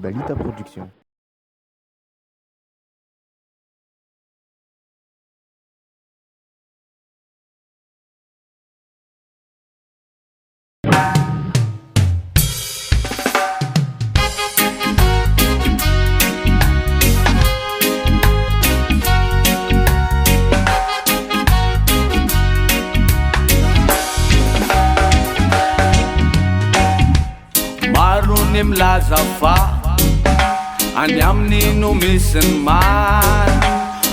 IBALITA Production. Milaza fa any amin'ny no misy ny many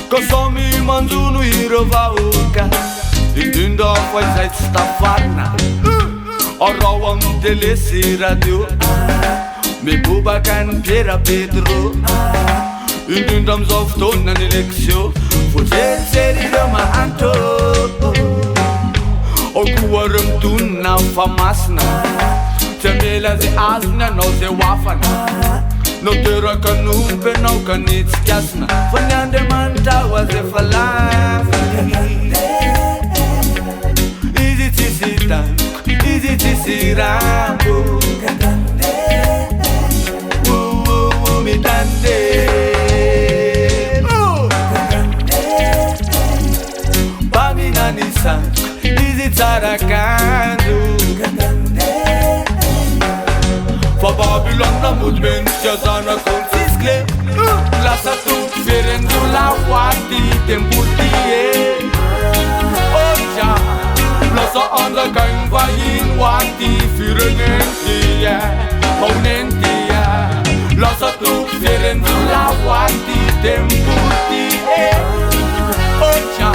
ko somy manjono ireo vahoaka indrindra fa izay tsy tafarina arao amin'ny tele sy radio mibobaka ny Thiera Petro indrindra amizao fotoana ny élection voajery ireo mahanto koa reo midonina fa masina Jamila zay azony anao zay wafana no teraka nompe anao ka nitsikasina fa ny Andriamanitra ho azy efa lafiny izy tsisy tanko izy tsisy rambo mitande mpaminany sanko izy tsara kanjo Fa Babylon na mudmentsika zanako ntsisikle Lasa tompy ferendo lahoaty tembotie Oja Lasa anjakainy vahiny hoaty firenentia Maunentia Lasa tompy ferendo lahoaty tembotie Oja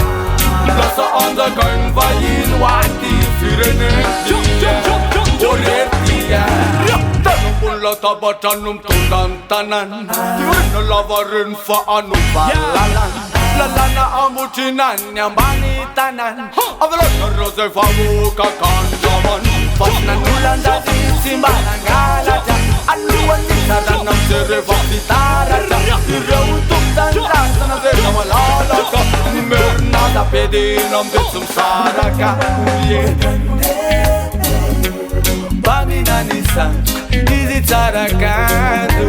Lasa anjakainy vahiny hoaty firenentia Orertia Mulla tabatanum tundantanan Yurna lavarin fa anubalalan Lalana amutinan nyambani tanan Avalona rose favuka kanjaman Fasna nulanda simbalan galata Aluan nisaranam sere vakitaraja Ireutuk tantasana sere malalaka Mernada pedinam betsum saraka Paminani sanko Izy tsara kanto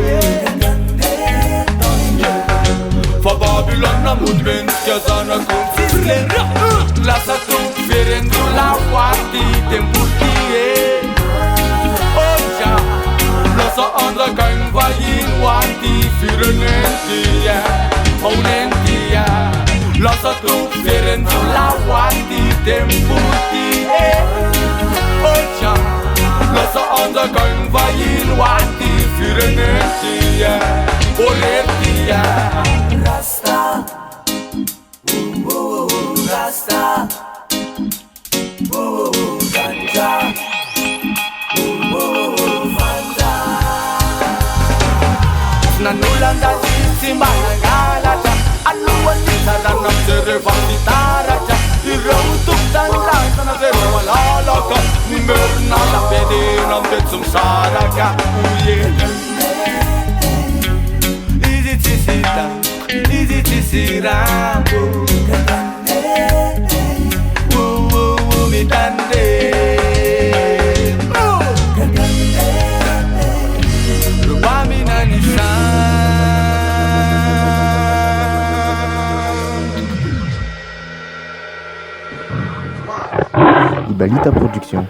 Fa Babylon na mudmentsika zanako ntsisikle Lasa tompy ferendo lahoaty tembotie Oja Lasa anjakainy vahiny hoaty firenentia Maunentia Lasa tompy ferendo lahoaty tembotie Oja Lasa anjakainy vahiny hoaty firenentia Orertia Rasta Rasta Ganja Fanta Nanulanda simbalan galata Aluan nisaranam sere vakitaraja Ireutuk tantasana sere malalaka Mernada pedinam betsum saraka Izy tsisy tanko, izy tsisy rambo mitande Rubaminany IBALITA Production.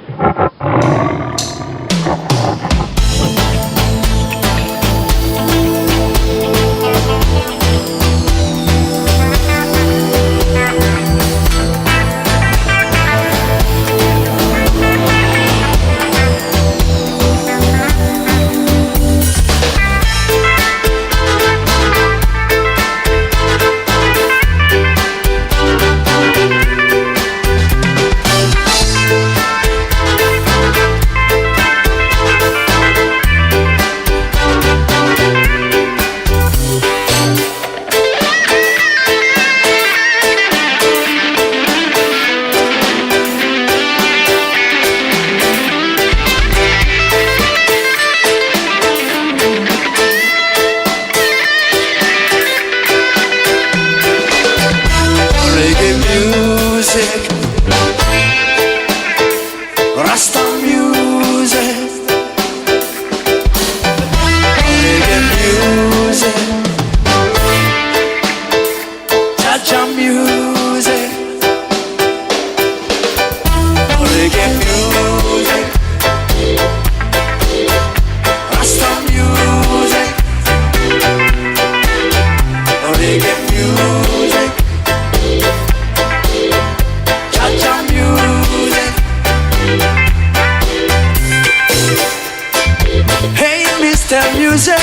Mr. Music,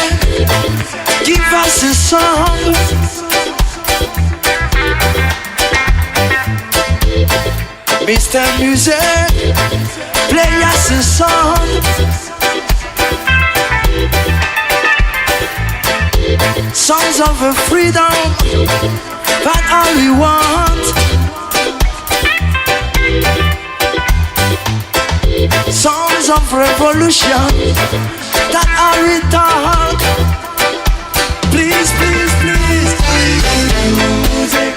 give us a song. Mr. Music, play us a song. Songs of freedom, that's all we want. Songs of revolution, that's all we talk. Please, please, please, music,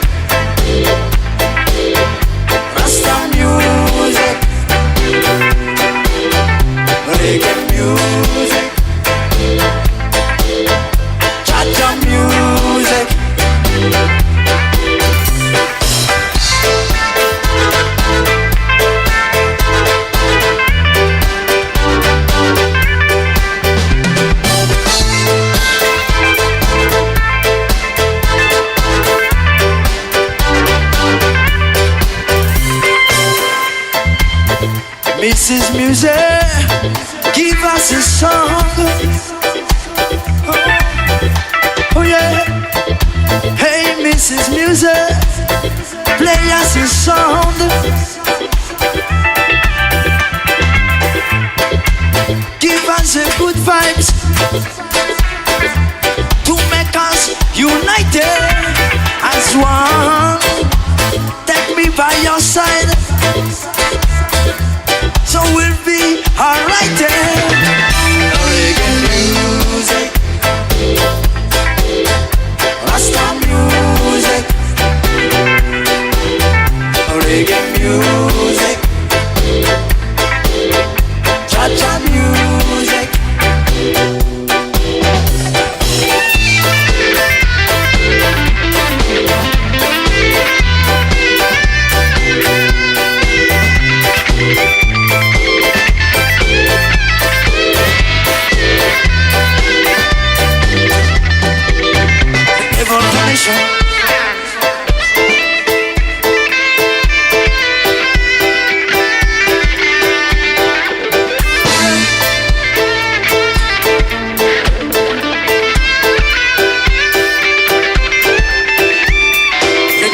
Rasta music, reggae music, cha-cha music. Mrs. Music, give us a song. Oh yeah. Hey Mrs. Music, play us a song. Give us a good vibes to make us united as one. Take me by your side, so we'll be alright then. Reggae music, Rasta music, reggae music, cha-cha music.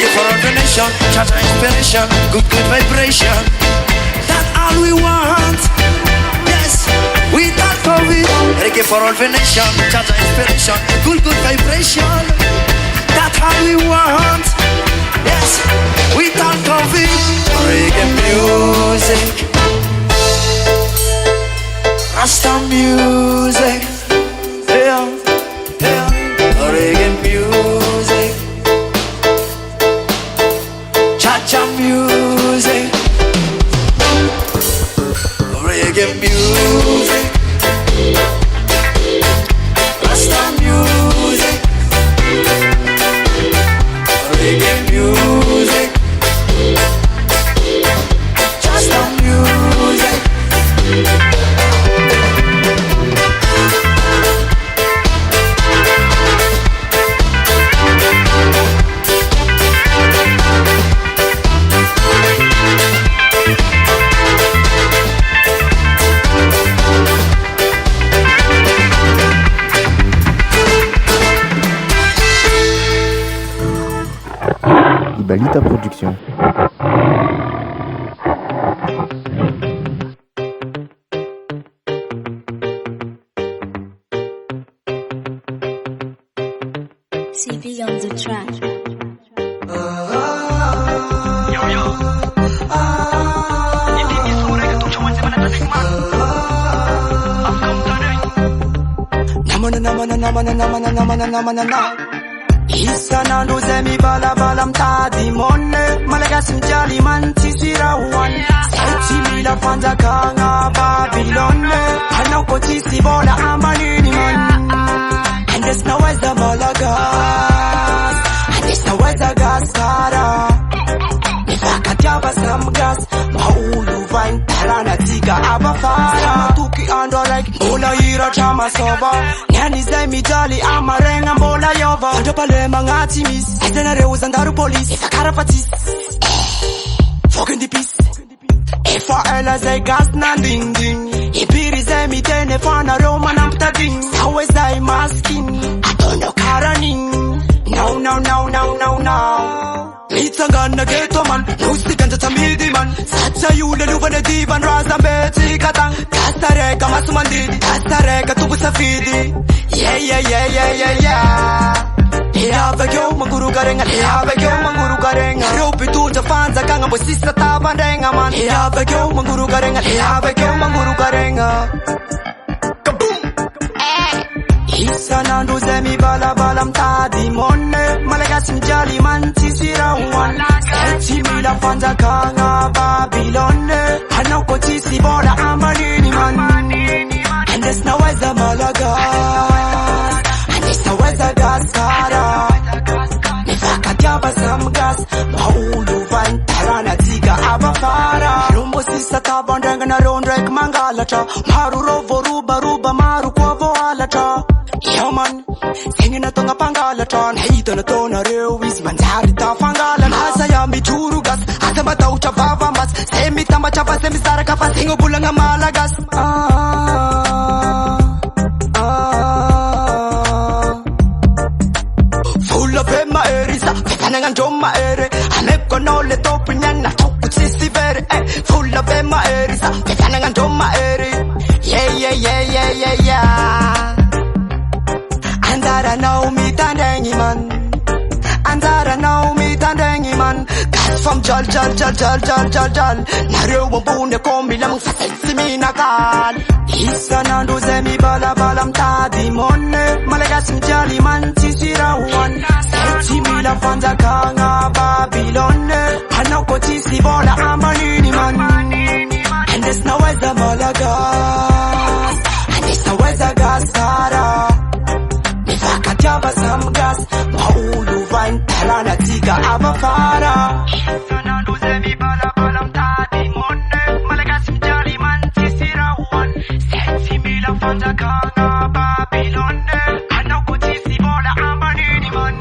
Cha-cha inspiration, good vibration. That's all we want. Yes, we thought COVID. Reggae for all the nation. Cha-cha inspiration, good vibration. That's all we want. Yes, we thought COVID. Reggae music, Rasta music. Yeah, yeah. Reggae music, cha-cha music, reggae music, Rasta music, reggae music, cha-cha music. IBALITA Production. CB on the track. Isana luzemi bala bala mtadi mone Malagasy mjali man tisira one Saiti bila kwanza kanga Babylon Hanauko tisi bola amanini man And there's no way the Malagas And there's no way the Gaskara Nifakatiaba some gas Maulu vine talana tiga abafara Tuki ando like Mbola ira chama soba Nyani zemi jali amarenga mbola yova Adopale mangati miss Aizena reuza ndaru police Ifakara patis Fucking the peace FRL as a gas na ding ding Ibiri zemi tene fana Roma na mta ding Mitsangana geto man, musikanja tamidi man. Sacha yule luvane divan Rezamba tikatang. Kasareka masumandidi, kasareka tubu safidi. Yeah. Hiavagyo manguru garenga, hiavagyo manguru garenga. Ropi tuja fanza kanga bosisa tabandenga man. Hiavagyo manguru garenga, hiavagyo manguru garenga. Isanandu zemi bala balam tadi monne Malagasy jali man tisirawan Seti mila fanza kanga Babylone Hanoko tisi boda amanini man And there's no way the Malagasy And there's no way the Gaskara Nifaka diaba sam gas Maulu van tarana tiga abafara Rumbo sisa tabandanga na rondrek mangalata Maru rovo ruba maru kwavo alata Yo man, singing na tonga pangalatan Hito na tona rewis manjari ta fangalan Asa ya miturugas, asa matau chavava mas Semi tamba chapa semi sara kapa singo bulanga malagas Full of ema erisa, ketanangan joma ere Aneko nole topi nyana toku sisi vere Full of ema erisa, ketanangan joma ere Yeah Andara now me tandengi man Andara now me tandengi man Gas from jal Narewa bune kombi lamang sa sensi minakal Isa nandu zemi bala balam tadi monne Malagasy jali man tisirawan Seti mila fanza kanga Babylone Hanoko tisi bola amanini man And there's no way the Malagasy And there's no way the Gaskara Java some gas, maulu vain tarana tiga abafara. Sanandu zemi bala balam tadi monne, Malagasy jali man tisirawan. Seti mila fanta kanga Babylone, hanoko tisi bola amanini man.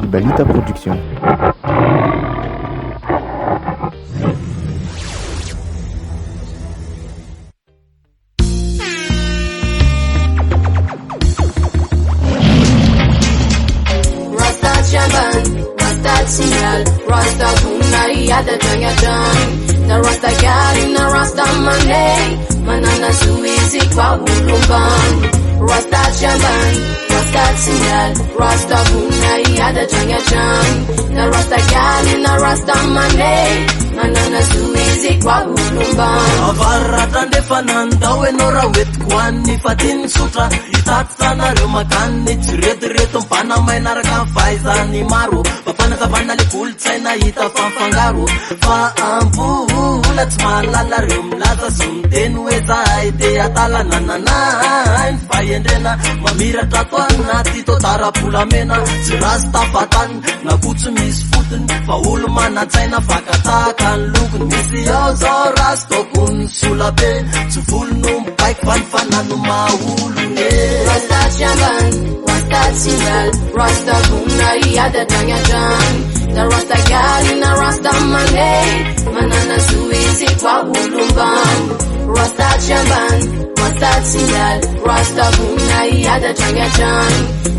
IBALITA production. Rasta tunai ada Jahnatan na Rasta gali na Rasta Monday manana suizi kwa ulumban Rasta jamban Rasta sinyal Rasta tunai ada Jahnatan na Rasta gali na Rasta Monday manana suizi kwa ulumban avarata ndefananda wenora wet kwani fatin sutra itatana remakani tireto mpana mainaraka faizani maro Sapana le kultsaina ita fanfangaro fa ampula tsmalala rumlaza sumten weza ide atala nanana fayendena mamira tatwana tito tarapula mena sirasta patan na kutsu misfuten fa ulmana tsaina fakatakan lukun misio zorasto kun sulabe tsufulnum paik fanfananu maulu Rasta jamban Rasta singal Rasta kunai ada Jahnatan na Rasta gali na Rasta Monday manana suizi kwa ulumban Rasta jamban Rasta singal Rasta kunai ada Jahnatan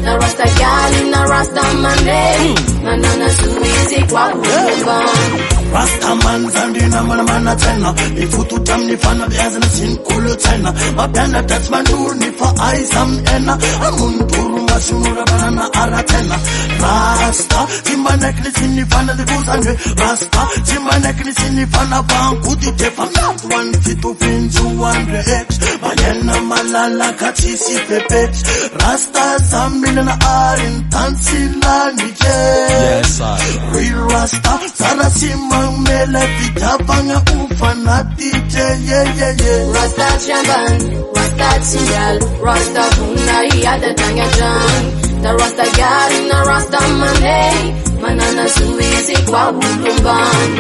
na Rasta gali na Rasta Monday manana suizi kwa ulumban Rasta man zandina mana tena Ifutu tam ni fana biaza na sinkulu tena Mapenda that's man dur ni fa aizam ena Amunturu masunura banana ara tena Rasta Timanek ni sini fana de guzanje Rasta Timanek ni sini fana banku di tefa Not one fit to fin to 100x Bayena malala katisi pepex Rasta zamina na arin tansila ni je Yes I Real Rasta Sarasima Mele vitapanga ufanati yeah Rasta jamban Rasta sinyal Rasta kunai ada Jahnatan na Rasta gali na Rasta Monday manana suizi kwa ulumban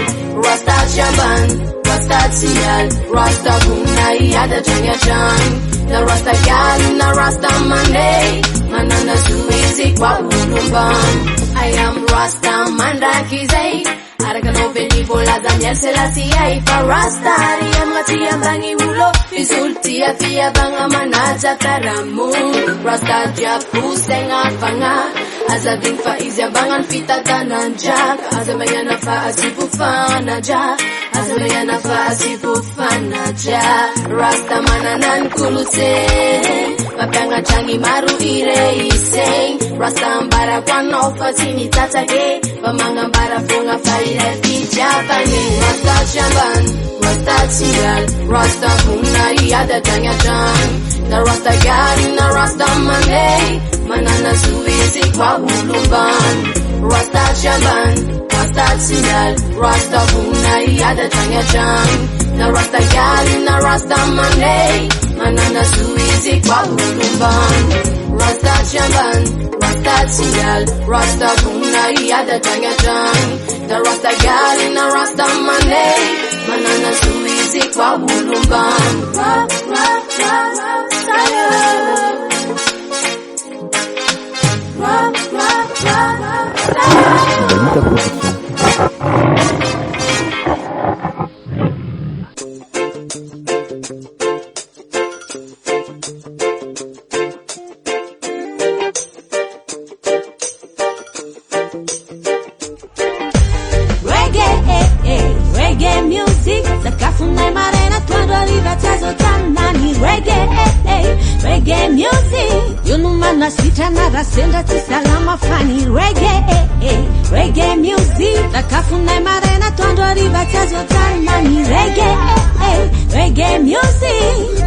Rasta jamban Rasta sinyal Rasta kunai ada Jahnatan na Rasta gali na Rasta Monday manana suizi kwa ulumban I am Rasta mandakizai Arakano veni vola Daniel Selassie fa Rasta Riamatia bangi ulo Isultia fia banga manaja karamu Rasta japu senga fanga Azabin faiz yabangan fitatanan jak Azamayana fa asipufana jak Azamayana fa asipufana jak Rasta mananan kulute Mapanga changi maru ire iseng Rasta ambara kwa nofa sini tata ge Pamanga ambara funga faire pijapane Rasta chamban, Rasta tigal Rasta funa iada tanya jan Na Rasta gari na Rasta mane Manana suizi kwa ulumban Rasta chamban, Rasta tigal Rasta funa iada tanya jan Na Rasta gari na Rasta mane Manana suizi kwa ulumban Rasta chamban, Rasta tigal Rasta funa iada tanya jan Na Rasta gari na Rasta mane Manana suizi kwa ulumban IBALITA Production. Reggae music, sakafuna marena quando arriva tazo tanani. Reggae music, you know man nasita na rasenda tisalama fani. Reggae music, sakafuna marena quando arriva tazo tanani. Reggae music.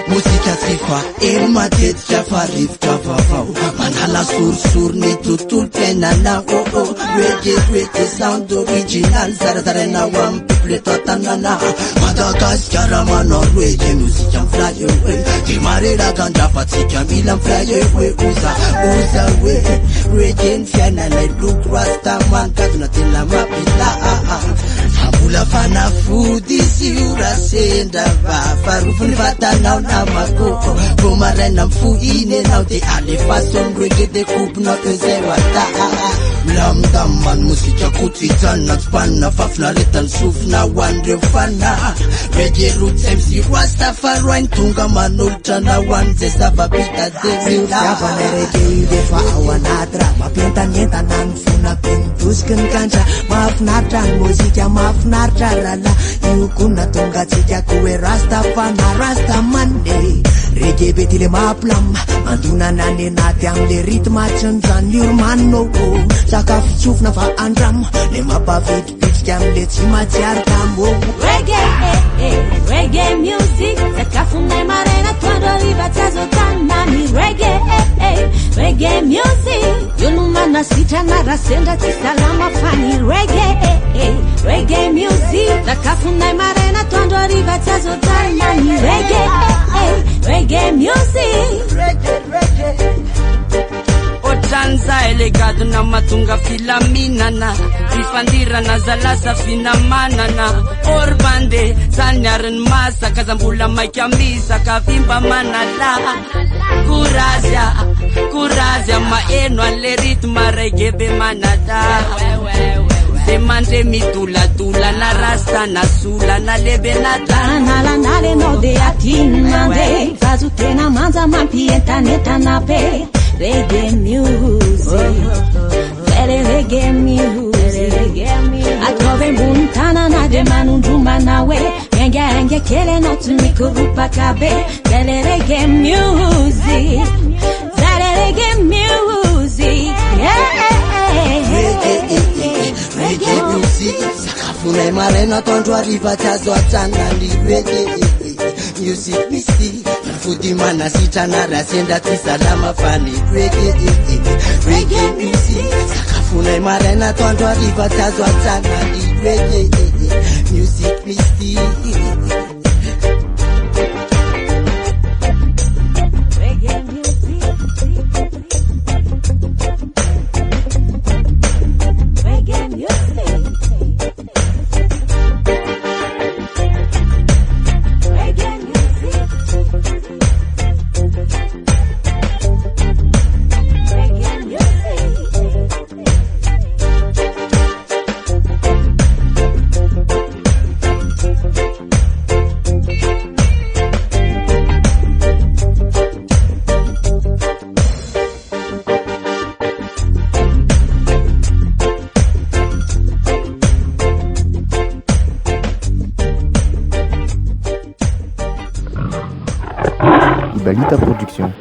Musika sifa, matet Favorih kavavao. Manala sur ni tutul pena na oh. Reggae sound original, zarazarena wam people tatanana. Madagascar mano reggae music am fly away. Timarera ganda fatika milam fly away. Uza we. Reggae fiana like blue rasta man kaduna tena mapila. Habula fana foodi siura senda va. Farufuni fatana na mako. Gomarena mfuine now they are the façon reggae de coupe not zewata. Lam daman musika kutitana spana fafna retan sufna wande fana. Reggae roots MC Rastafari tunga manulta na wanze sababita Deenrab. Siapa reggae defa awanatra mapinta nyeta nan funa pintus kan kancha mafnatra musika mafnatra rala yukuna tunga tika kuwe Rastafana Rasta Monday. Reggae betile maplam manduna nane nati amle ritma chanjan yurmano sakaf chufna fa andram le mapavit pitch kamle chima chartambo. Reggae music, sakafuna marena quando arriva tazo tanani. Reggae music, you know man nasita na rasenda tisalama fani. Reggae music, sakafuna marena quando arriva tazo tanani. Reggae music. Otanza elegado na matunga filaminana. Rifandira na zalasa finamanana. Orbande sanyaran masa kazambula maikamisa kavimba manala. Kurazia maeno ale ritma reggae be manada. Semante mitula na rasta na sula na lebe na Nala nale no de atinande. Fazu tena manza mampienta neta na pe. Reggae music. Reggae music. Atrove muntana na de manunduma nawe. Enge kele no tumikurupa kabe. Reggae music. Reggae music. Reggae music, sakafuna marena quando arriva tazo tanani. Reggae music misti, fudi mana sitana rasenda tisalama fani. Reggae music, sakafuna marena quando arriva tazo tanani. Reggae music misti. IBALITA Production.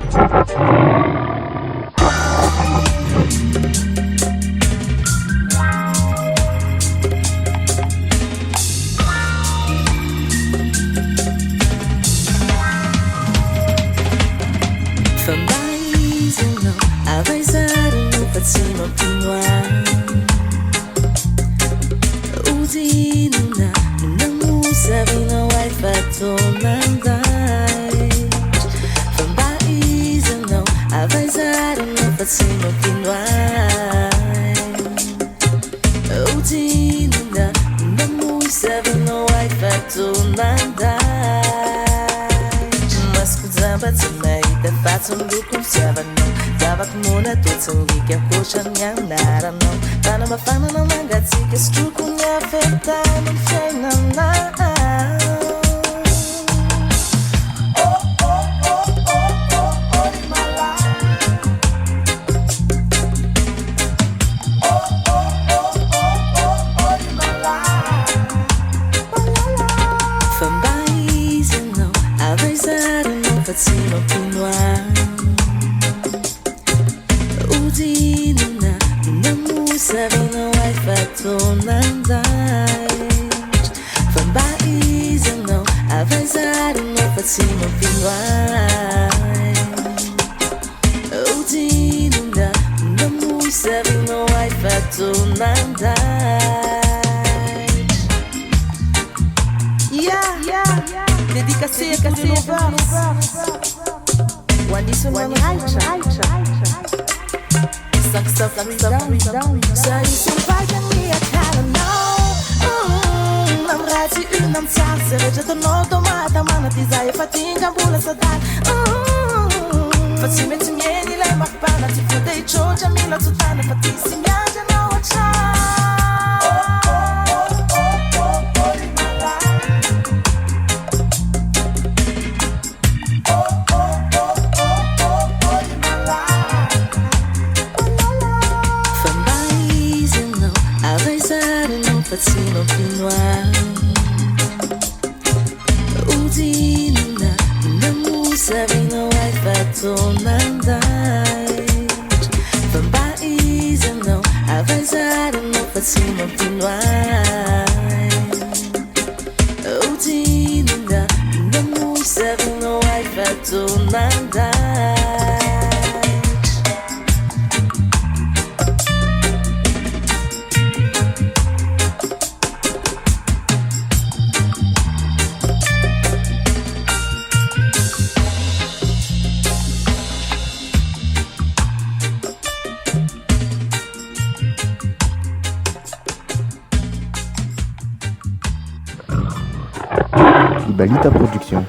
Wannis IBALITA Production.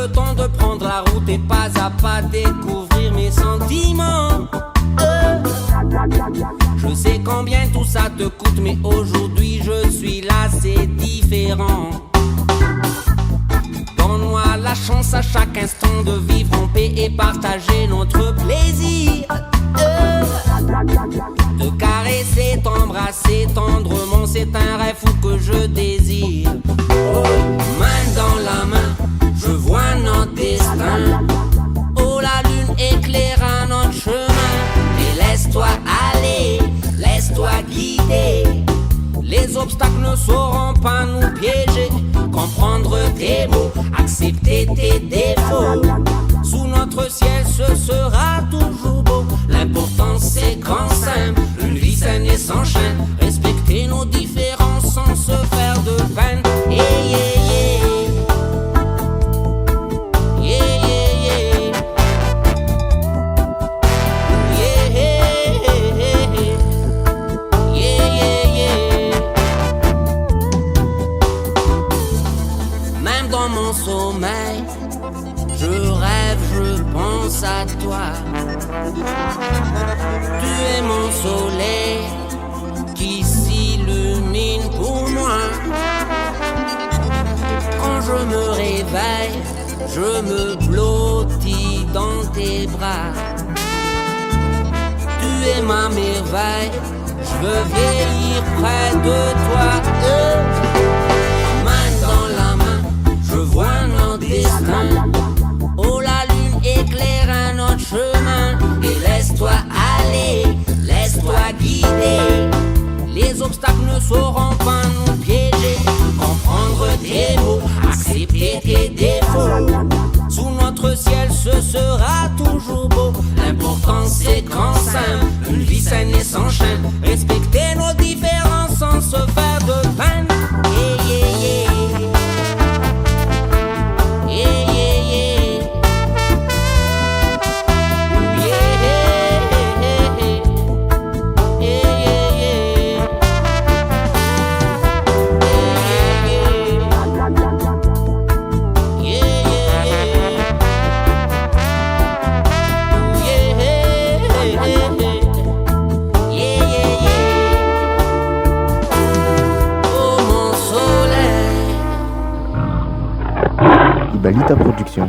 le temps de prendre la route et pas à pas découvrir mes sentiments. Je sais combien tout ça te coûte, mais aujourd'hui je suis là, c'est différent. Donne-moi la chance à chaque instant de vivre en paix et partager notre plaisir. Te caresser, t'embrasser tendrement, c'est un rêve fou que je désire. Main dans la main, je vois notre destin. Oh, la lune éclaira notre chemin. Et laisse-toi aller, laisse-toi guider. Les obstacles ne sauront pas nous piéger. Comprendre tes mots, accepter tes défauts. Sous notre ciel ce sera toujours beau. L'important c'est qu'en simple, une vie saine et sans chaîne. Respecter nos différences sans se faire de peine. Yeah, yeah, yeah. Yeah, yeah, yeah. Yeah, yeah, yeah. Yeah, yeah, yeah. Même dans mon sommeil, je rêve, je pense à toi. Tu es mon soleil qui s'illumine pour moi. Quand je me réveille, je me blottis dans tes bras. Tu es ma merveille, je veux vieillir près de toi. Main dans la main, je vois notre destin. Oh, la lune éclaire notre chemin. Et laisse-toi aller, laisse-toi guider. Les obstacles ne sauront pas nous piéger. Comprendre tes mots, accepter tes défauts. Sous notre ciel ce sera toujours beau. L'important c'est qu'en simple, une vie saine et sans chaîne. Respecter nos différences sans se faire de peine. Yeah, yeah, yeah. Yeah, yeah, yeah. IBALITA Production.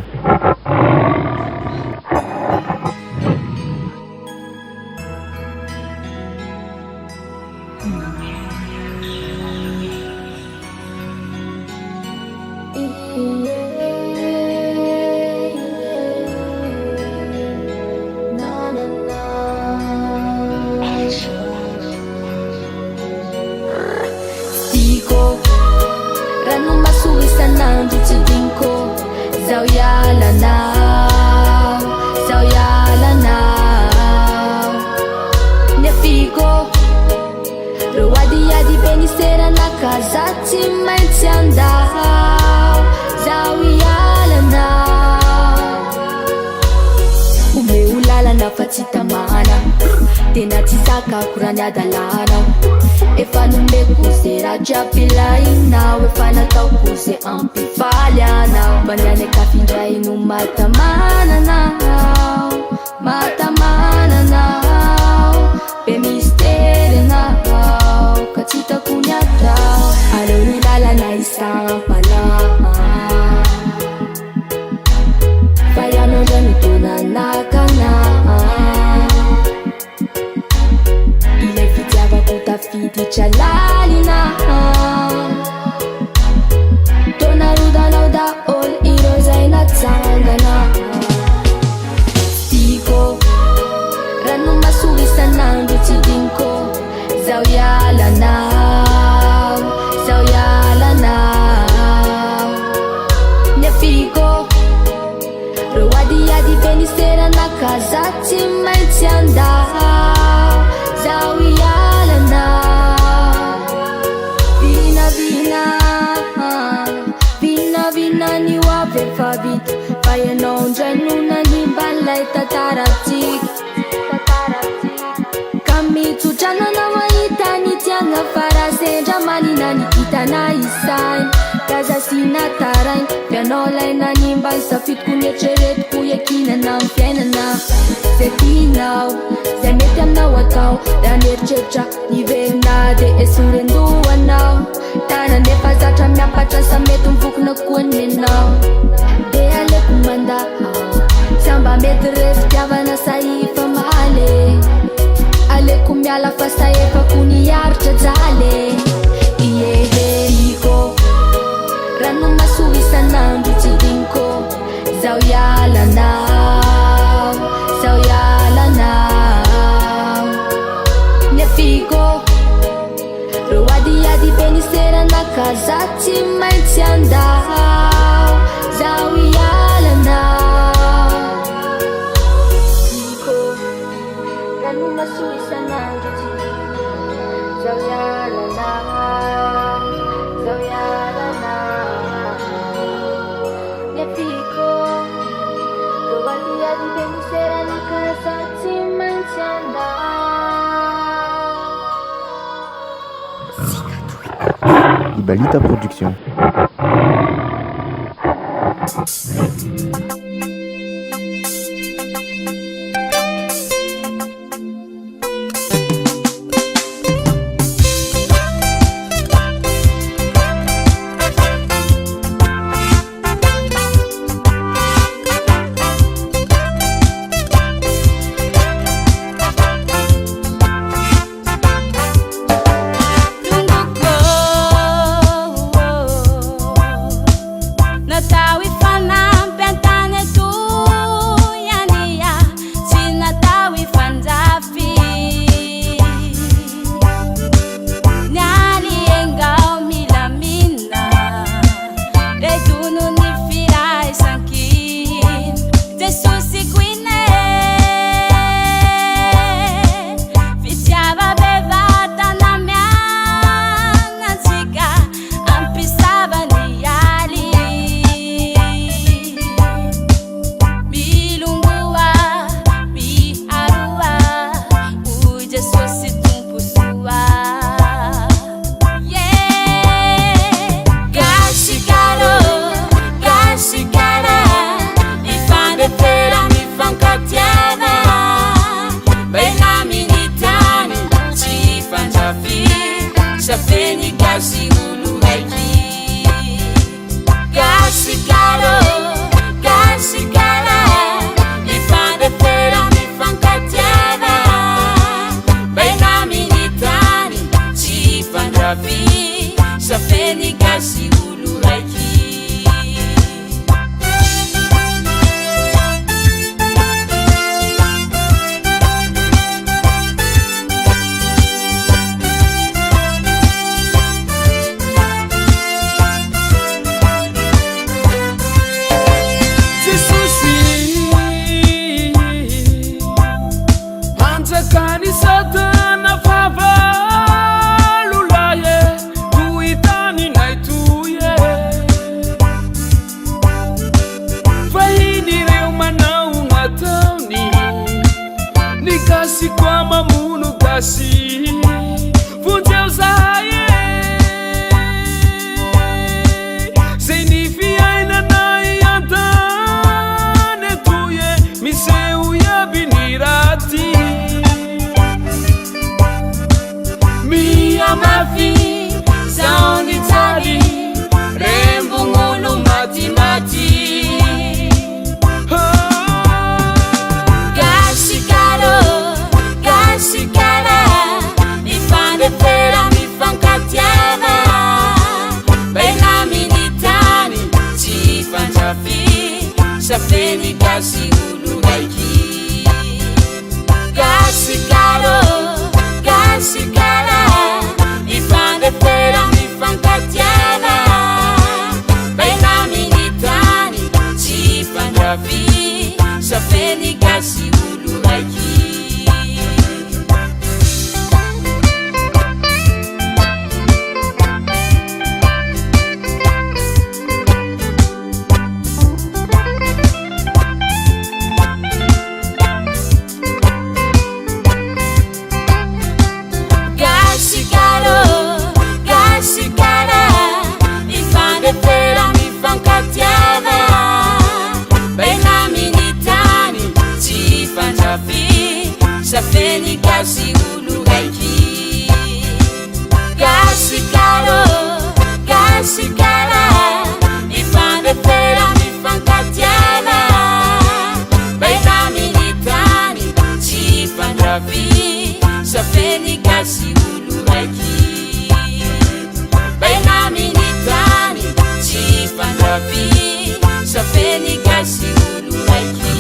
Jobilah inaw efana tau kuse ampifalya now banyane kafinjai no matamana now be mistere now katita kunyata alolala na isampala faya no jani tuna nakana ile fitiava kutafiti chalalina Tona ruda lauda all heroes aina tsangana Tiko Ranu masugisa nandu tidinko Zauyala now Nefiko Rwadi yadi benisera na kazati maitianda Zauyala now Vina ni wape fabit Paya nonja nuna ni balay tataratik Kami tujana na waita ni tianga farase Jamani na nikita na isain Kaza sina tarain Pianolay na ni ambany safidiko nieritreretiko iakinana amin'ny fiainana zay tianao zay mety aminao atao raha nieritreritra niverina dia esorendohanao tana nefa zatra miapatra sa mety mivokona koa nenao dia aleko mandao samba mety refitiavana sahifa male aleko miala fa sahefako niaritra jaly ieheriko rano masoisanandro tsirinko zao ialanao nefiko ro adiady beniserana kaza tsy maintsy andao zao ialanao iko rano masoisanandro tsirinko zao ialanao nefiko ro adiady beniserana kaza tsy maintsy andao. IBALITA production. safeni gasy olo raiky gasy karo gasy kara mifandefera mifankatiana baina militani tsy fandravi safeni gasy olo raiky baina militani tsy fandravi safeni gasy olo raiky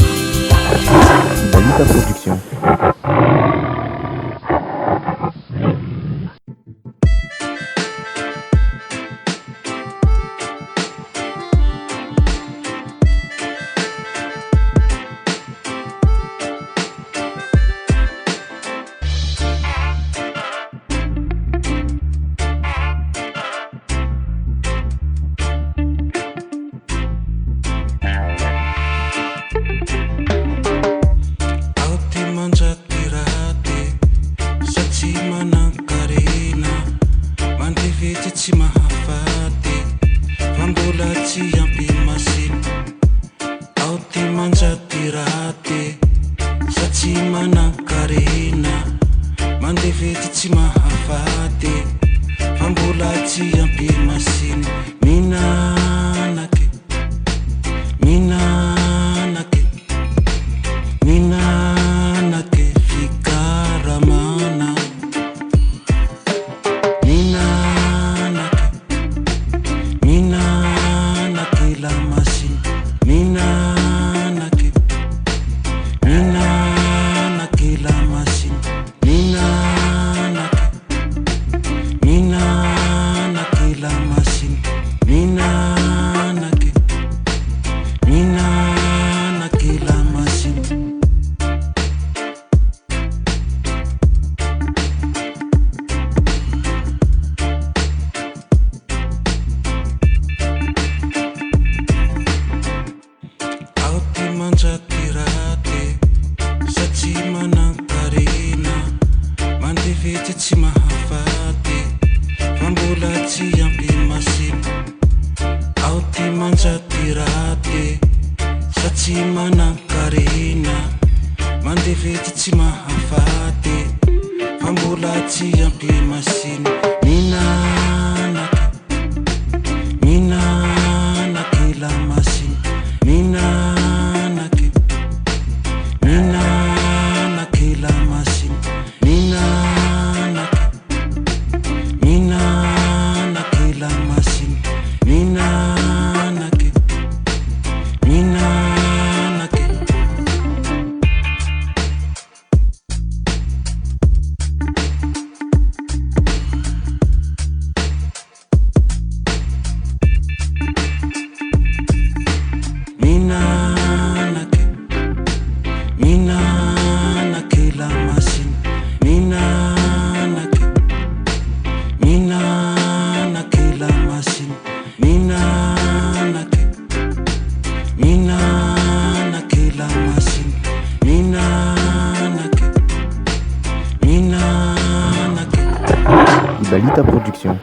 IBALITA production. IBALITA production.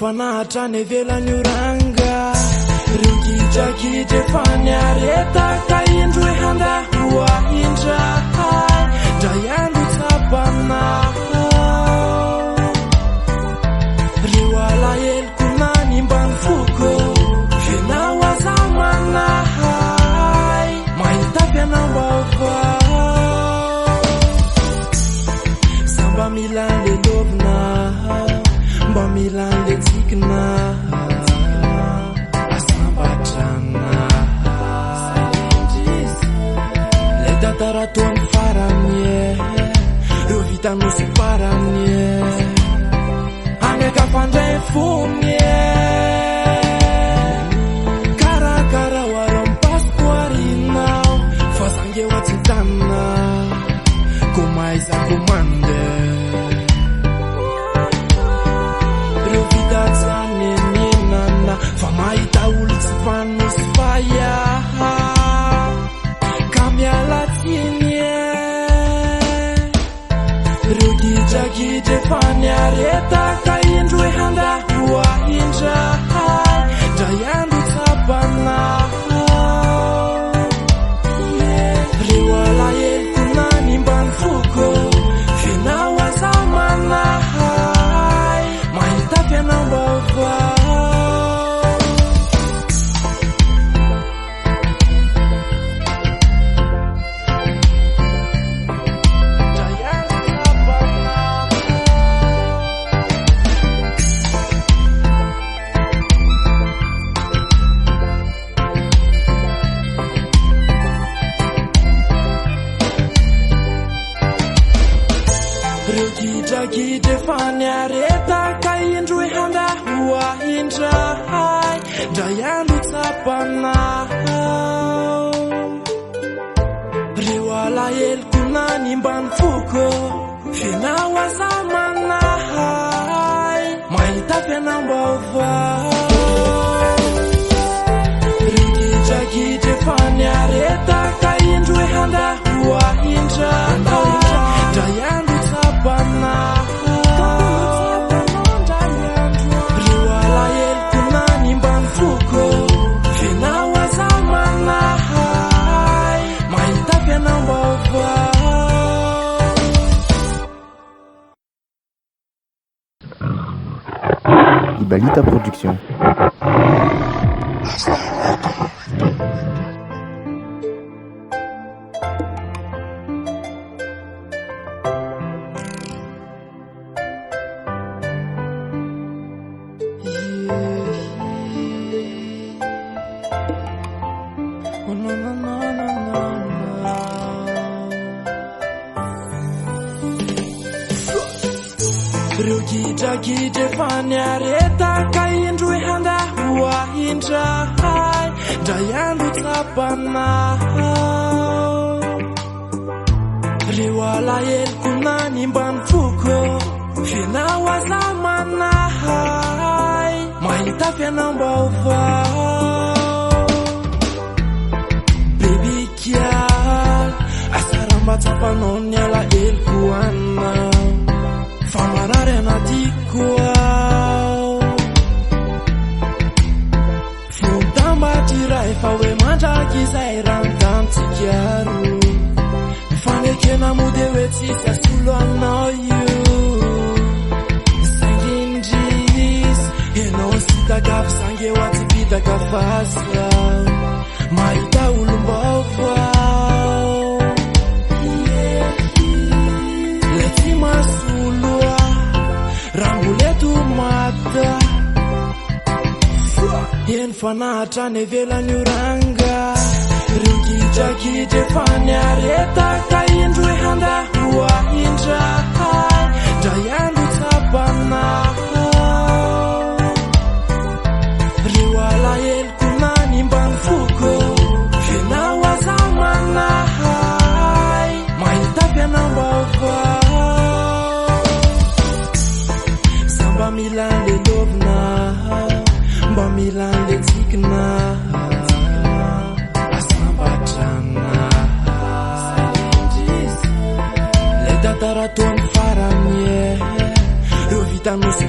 fanahatra ny velany oranga reo gidragidra efa niareta ka indro hoe handahoa indra dra iandro tsapana reo alaheloko nany mbany foko venao aza manahay mahita fianam-baovao samba milanle lovina mba milanle tsikina asambatrana le dataratoany faranye reo vitanosy faranye ameka fandray fonye karakara hoaramy paspoarinao fa zange hoatsitanina komaiza komande reo vitatsany ninana fa mahita olo tsy fanosy faya ka mialatsiny reo gidragidra efa niareta ka indro hoe handahoa indra dra iandro tsapana reo alaheloko nany mbany foko venao aza manahay mahita fianam-baovao reo gidragidra efa niareta ka indro hoe handahoa indra dra iandro tsapana reo alaheloko nany mbany foko venao aza manahay mahita fianam-baovao reo gidragidra efa niareta ka indro hoe handahoa indra dra iandro tsapana reo alaheloko nany mbany foko venao aza manahay mahita fianam-baovao IBALITA Production. reo gidragidra efa niareta ka indro hoe handahoa indra dra iandro tsapana reo alaheloko nany mbany foko venao aza manahay mahita fianam-baovao bebikial asaramba tsapanao ny alaheloko anao fa marary anatiko ao vontambatra efa hoe mandraky izay ranodamtsikaro mifanekena mode hoe tsisy asolo aminao io sangindrisy enao sitakafo sange ho atsipitaka fasa mahita olom-baovao le tsy masoloa ramboleto mata eny fanahatra ny velany oranga reo gidragidra efa niareta ka indro hoe handahoa indra dra iandro tsapana reo alaheloko nany mbany foko venao aza manahay mahita fianam-baovao samba milanle lovina mba milanle tsikina asambatrana le dataratoany faranye reo vitanosy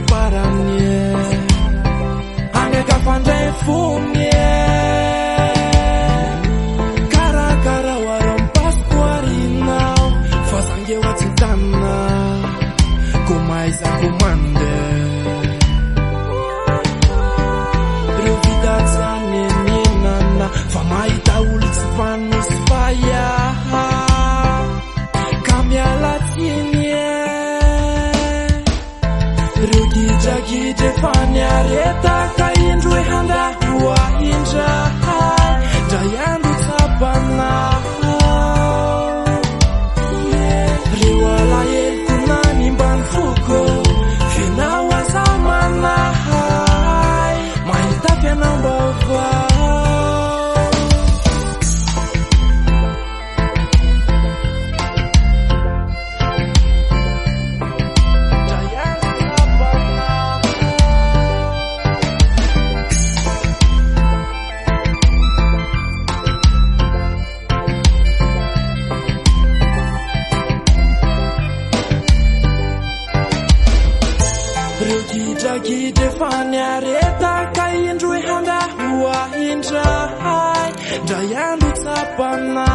fumie Kara waram pasquarinao Fasange watitana Kumaiza kumande Ruvidazane ninana Famaita ulitsvanus faya Kamya latinie Rugijagije fanyareta Kaindwe handa huahinja Dayandu tabana Riwala kunani mbanfuko Fina wazamana Maita fena mbova Gide fanyareta kaindwe handa huahinja Dayandu tapana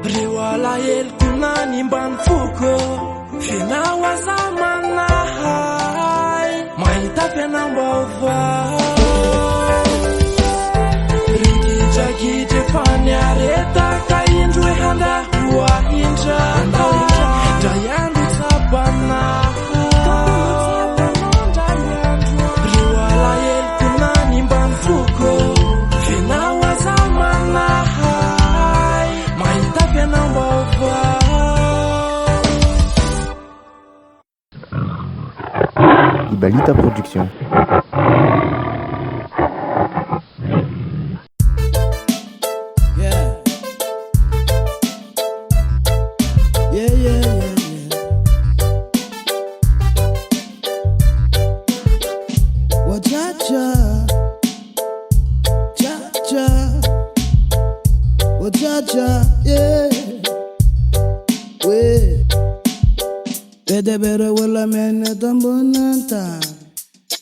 Riwala kunani mbanfuko Fina wazamana Maita fena mbova Gide fanyareta kaindwe handa huahinja Dayandu tapana IBALITA Production.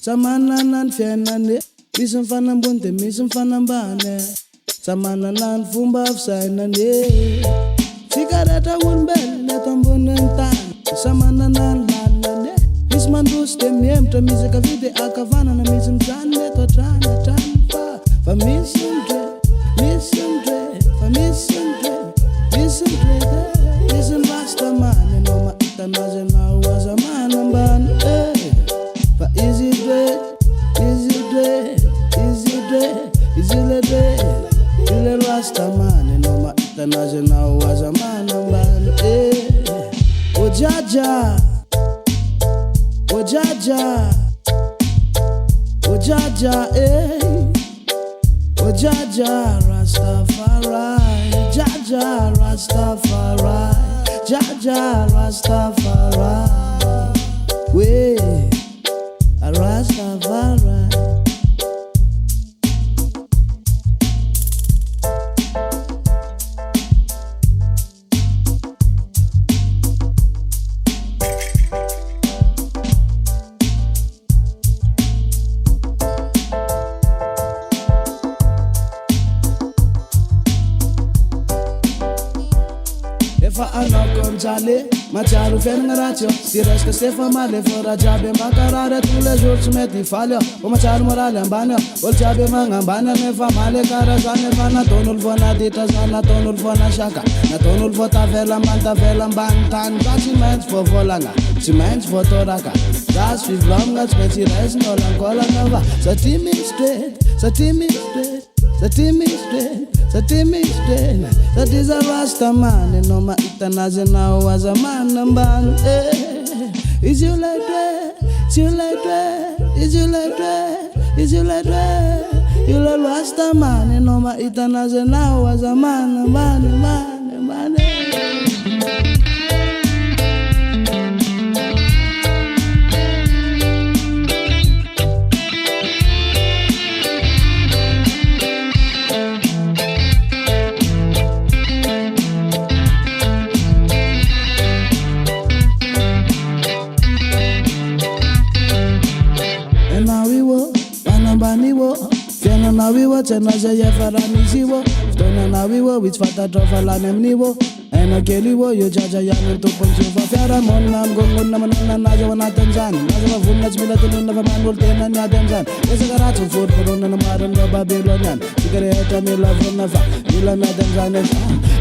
Samana nan fianane, misum fanam bunte, misum fanam bane. Samana nan fumba fsainane. Cigaretta wun bel, netam bunentan. Samana nan lanane. Misman dus te miemta musica vide akavana na misum jane to trana tanfa. Fa misum dre, fa misum dre, misum rasta man, no ma itanaze na was a man ban. But is it dread? Is it dread? Is it dread? Is it a dread? Is it Rasta man? And no matter now was a man, oh Jaja, oh Jaja, oh Jaja, oh Jaja, Rastafari, Jaja, Rastafari, Jaja, Rastafari, way. Rastafari. Efa anakon jale, macharu fen ratio. Si reste stefa male fora jabe makarare tous les jours tu metti falio. O macharu morale ambania, ol jabe mangambania ne fa male cara zane fana tonul fona dita sana tonul fona shaka. Na tonul fota vela manta vela bantan. Cement for volanga, cement for toraka. Das wie vlonga speci reis no langola nova. Satimi straight, satimi straight. Satimi straight, satimi straight. That is a Rasta man, and no ma itanaze now was a man and ban. Is you like that? Is you like that? Is you like that? Is you like that? You like Rasta man, and no ma itanaze now was a man and ban and ban and ban. nawiwo tena zayefaraniziwo Stona nawiwo witsfatatrofalanemniwo Ena keliwo yo jaja yamin tuponsufa Fiara monna mgongon namanana naja wanatanzani Naja mavunna tsmila tununa vamanul tena nyatanzani Yesa karatu furt korona na maran do Babylonian Sigareta mila vunna fa Mila natanzani fa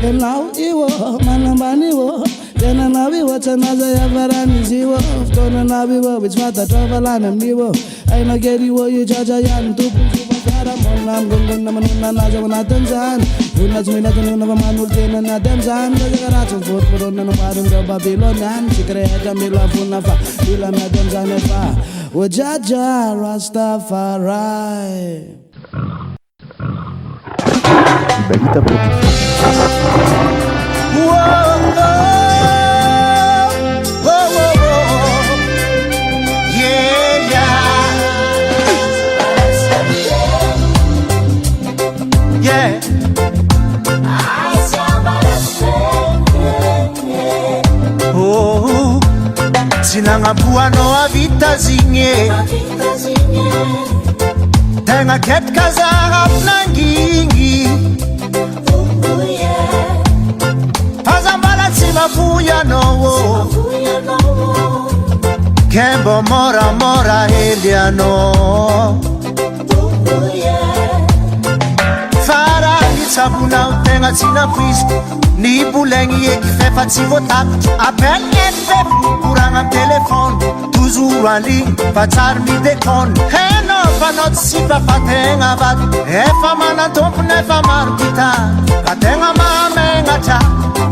Elau iwo manambaniwo Tena nawiwo tena zayefaraniziwo Stona nawiwo witsfatatrofalanemniwo Ena keliwo yo jaja yamin tuponsufa Monna mgongon namanana naja wanatanzani Vunna tsmila tununa vamanul tena nyatanzani Karatu fort korona na maran do Babylonian Sigareta mila vunna fa Mila natanzani fa O Jaja Rastafari IBALITA production. Sinangabuano a vita zinye Tenga ket kazara nangingi Pazambala simafuya no Kembo mora mora heliano Fara sabuna utenga tina pris Ni bulengi e kifefa tivotap Appel et fef kurang am téléphone Toujours en ligne, patar mi dekon Heno panot sipa patenga bat Efa mana tomp nefa markita Patenga mamenga cha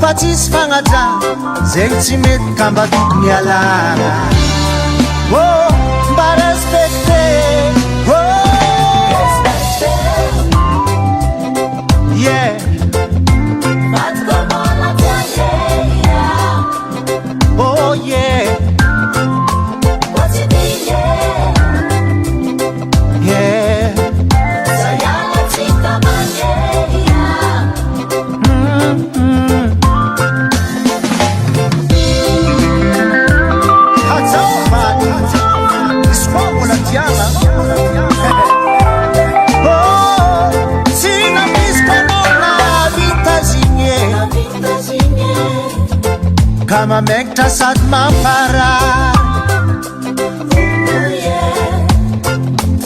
Patis fanga cha Zeng timit kamba nyala Oh, ba respecte Yeah. Oh yeah. What's it mean? Yeah. Sayang cinta manja. Hats off, man. This one will Thiera. Kama mekta sat mapara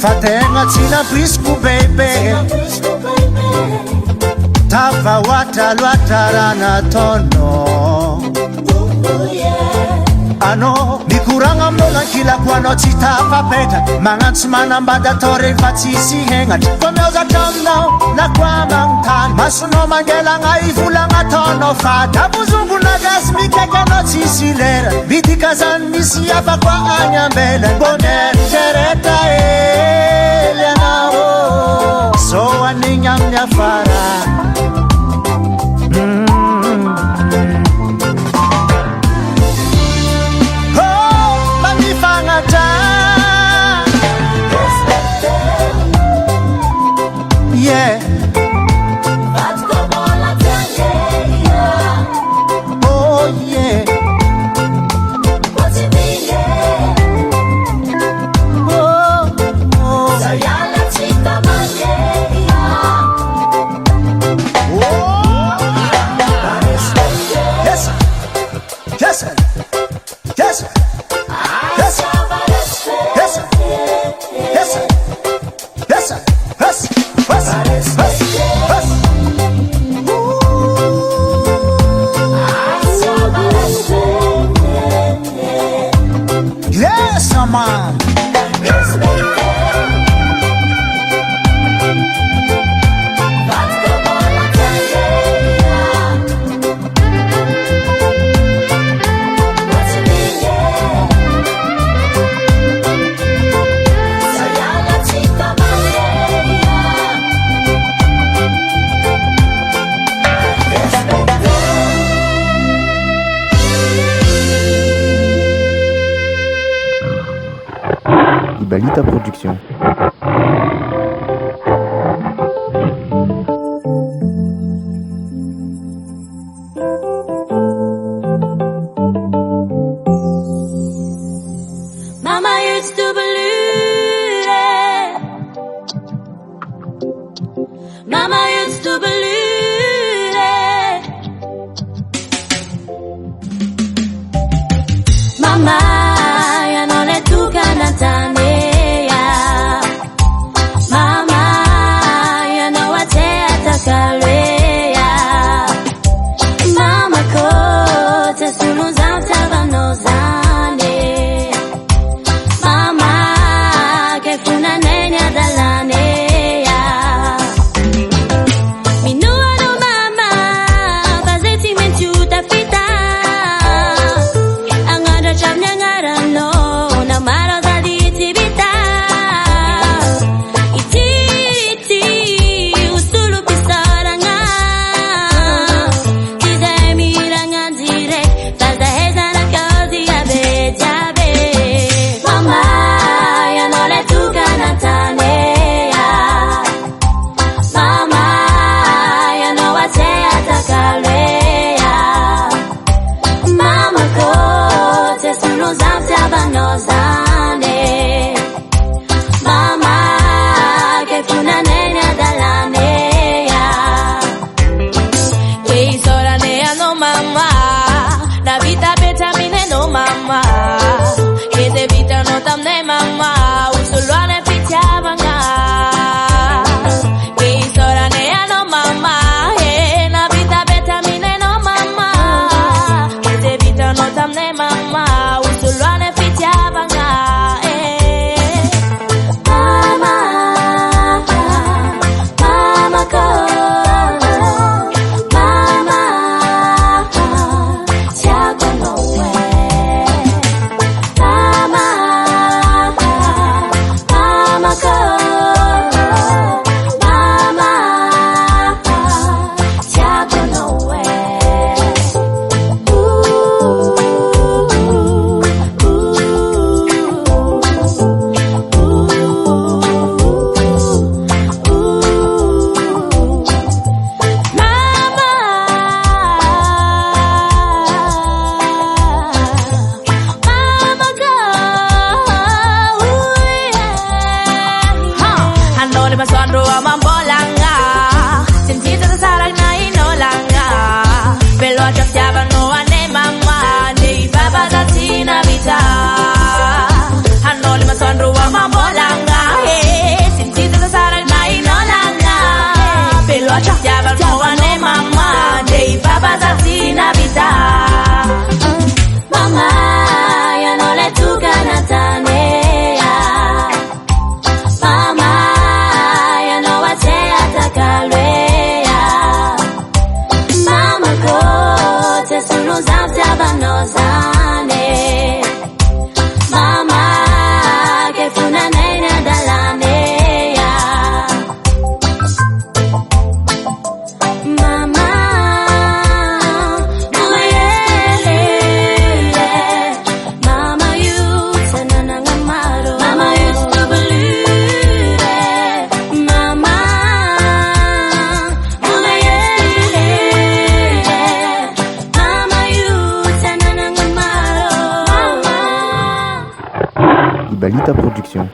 Fatenga tina brisku baby Tava wata lwatarana tono Ano Nikuranga mlola kila kwa notita papeta Mangatsumana mbada tore fatisi henga Komeuza tamnao na kwa mangtan Masuno mangela nga ifula nga tono fata Buzungu na gasmi keke notisi lera Biti kazan misi apa kwa anyambela Boner jereta eliana o So aninyam nyafara Yeah. Oh yeah. What's it mean? Oh oh. Sayala chita manje. Oh. Yes. Yes. Yes. Yes. Yes. Yes. Yes. Yes. Yes. Yes, man. IBALITA production. Mama used to believe it. Mama used to believe it. Mama, ya no le tuka na tanea. Mama, ya no wate atakarea. Mama ko te sulu zanta banozane. Mama ke funa nenya dalane. IBALITA Production.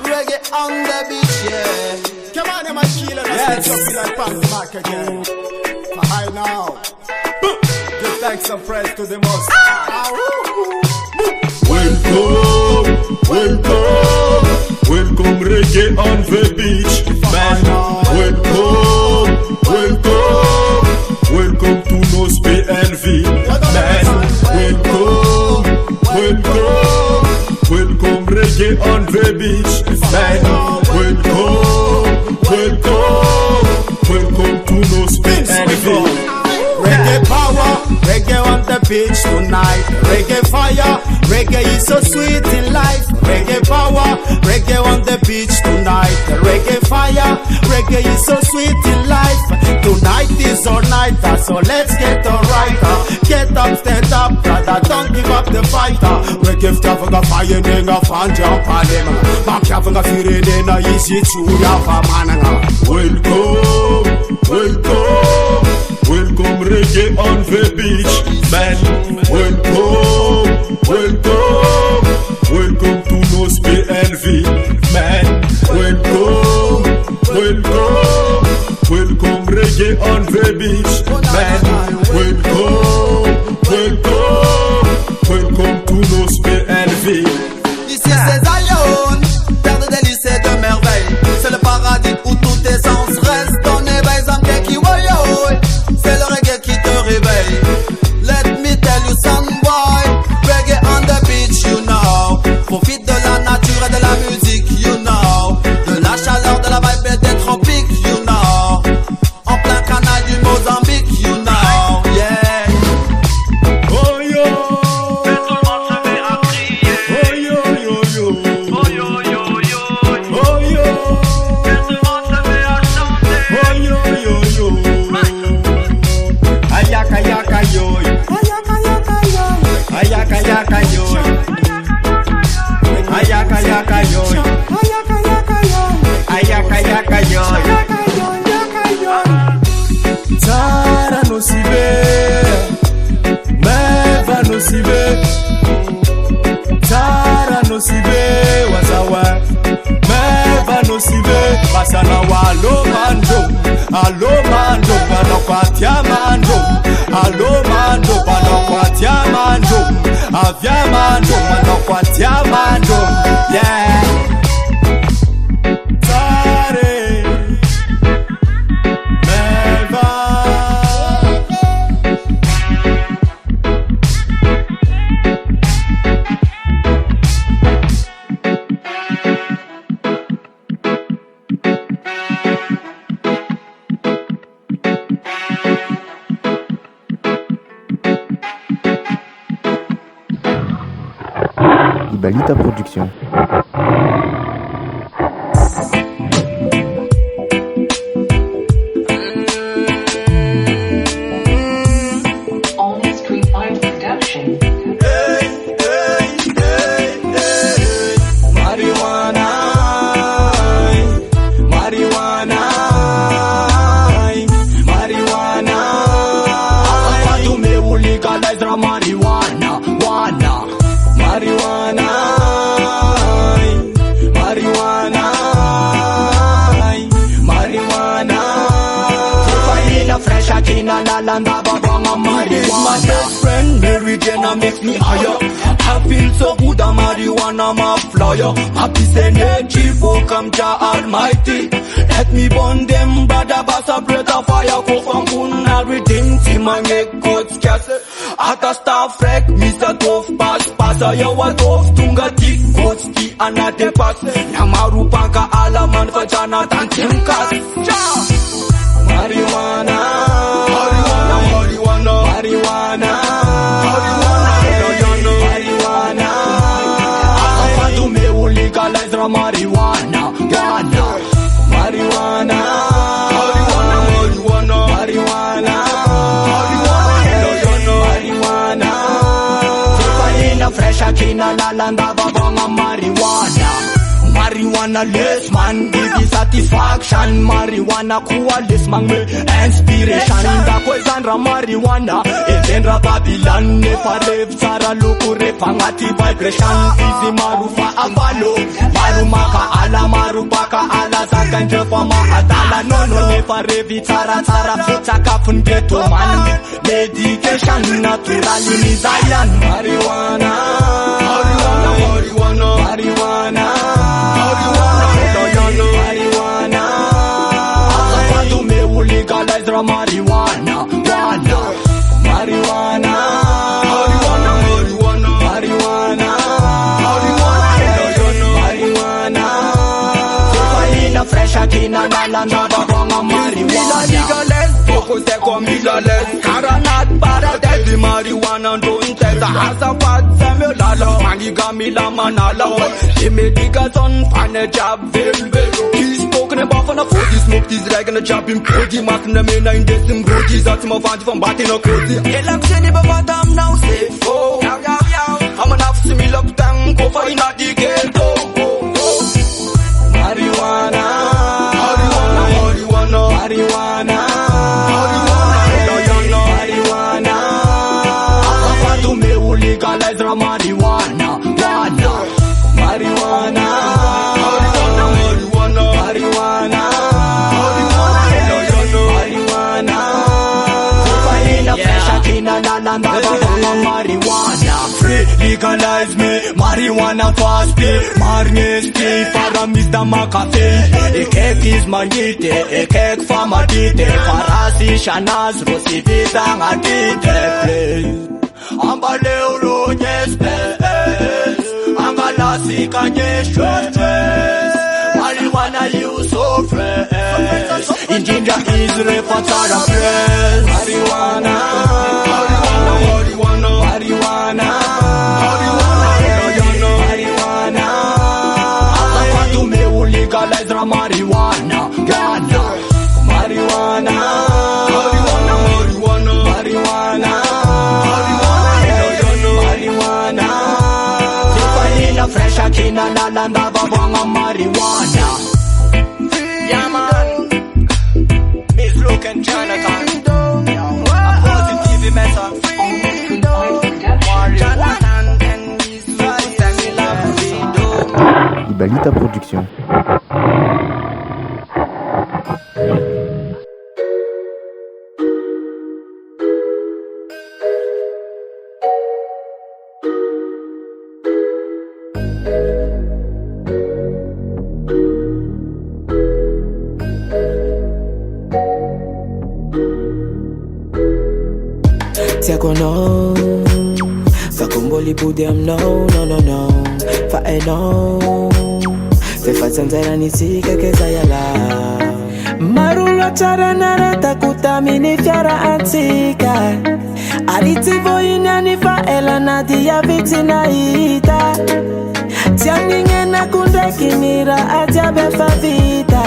Reggae on the beach, yeah. Come on, my killer, let's get like pants back again. Hi now. Give thanks and praise to the most. Welcome, reggae on the beach, man. Welcome to Nos PNV, man. Welcome, reggae on the beach, man. Welcome to Nos PNV. Reggae power, reggae on the beach tonight. Reggae fire, reggae is so sweet in life. Reggae power, reggae on the beach tonight. Reggae fire, reggae is so sweet in life. Tonight is our night, so let's get alright. Get up, stand up, brother, don't give up the fight. Reggae stafanga fire nenga fanja palema. Makavanga fire nena isi chuya famananga. Welcome, reggae on the beach, man. Welcome, Welcome, welcome to Nos PNV, man. Welcome, welcome, welcome reggae on the beach, man. Welcome, welcome, welcome to Nos PNV. Ici c'est Zion, terre de délices et de merveilles. C'est le paradis où tout tes sens restent dans les bails en qui woyo. C'est le reggae qui te réveille. Let me tell you son boy, reggae on the beach, you know. Profite de la nature et de la musique, you know. De la chaleur, de la vibe et des tropiques, you know. En plein canal du Mozambique, you know, yeah. Oh yo, mais tout le monde se met à crier. Oh yo yo yo, oh yo yo yo, oh yo, mais tout le monde se met à chanter. Oh yo yo yo, ayaka yaka yo, ayaka yaka yo, ayaka yaka yo, ayaka yaka yo, ayaka yaka yo. Tara no sibe, meva no sibe. Tara no sibe, wazawa, meva no sibe. Basana wa alo mando, banokwatia mando, alo mando, banokwatia mando, avia mando, banokwatia mando, yeah. IBALITA Production. My best friend Mary Jane makes me higher. I feel so good, I'm marijuana, I'm a flyer. My peace energy, come to Almighty. Let me burn them, brother, bass a breath of fire. Go from Kun, everything, see my make God's castle. Ata star freak, Mr. Tough, pass, yo, what off, tunga, tick, God's key, and at the pass. Yamaru, Panka, Alaman, for Jahnatan, Tinkas. Marijuana, marijuana, marijuana, marijuana, marijuana. I want to me who legalize the marijuana, marijuana, marijuana, marijuana, marijuana, marijuana. Marijuana, fresh akina la landa babanga marijuana. Marijuana less man, give you satisfaction. Marijuana coolest man, me inspiration. Da kwezandra marijuana, Deenrab Babylon. Nefa rev Thiera luku refangati vibration. Easy marufa avalo, marumaka ala marupaka ala zakanje fama atala. No nefa revi Thiera futaka fungeto man. Medication natural in Zion. Marijuana, marijuana, marijuana, marijuana. Marijuana, I want to me who legalize the marijuana, marijuana, marijuana, marijuana, marijuana, marijuana. Marijuana, fresh akina na landa babanga marijuana. Legalize, focus they come legalize. Caranat para the marijuana don't test. Hazafat semulala, manigamila manala. She made the son find a job very. He's spoken about on a 40 smoke, he's dragging a job in Koji, marking the main 9 days in Goji, that's my fancy from Batin or Koji. Election, but I'm now safe. Oh, I'm an half similar tank, go for in a decade. Marijuana, marijuana, marijuana, marijuana, marijuana, marijuana. I want to me who legalize legalize the marijuana, marijuana, marijuana, marijuana, marijuana, marijuana. Cocaine, fresh akina lalanda marijuana. Free, legalize me, marijuana fast play. Marnies play, faramis da makafe. Ekek is manite, ekek famadite. Farasi shanaz, rosi vita ngatite play. Ambale urunyes play. Angalasi kanye stress. Marijuana you so fresh. In ginger is refatara press. Marijuana, marijuana, marijuana, marijuana, marijuana. I want to me who legalize the marijuana, marijuana, marijuana, marijuana, marijuana, marijuana. Cocaine, fresh akina lalanda babanga marijuana. Yeah man, Miss Luke and Jahnatan. I'm posting TV meta. Jahnatan and Miss Luke and we love video. IBALITA Production. Tiakono, fa kumboli budem no. Fa fe fa zanzara nitika kezayala. Marula chara narata kutamini fiara antika. Aritivo inani fa Elle nadia vitina ita. Tianinge na kunde kinira ajabe fa vita.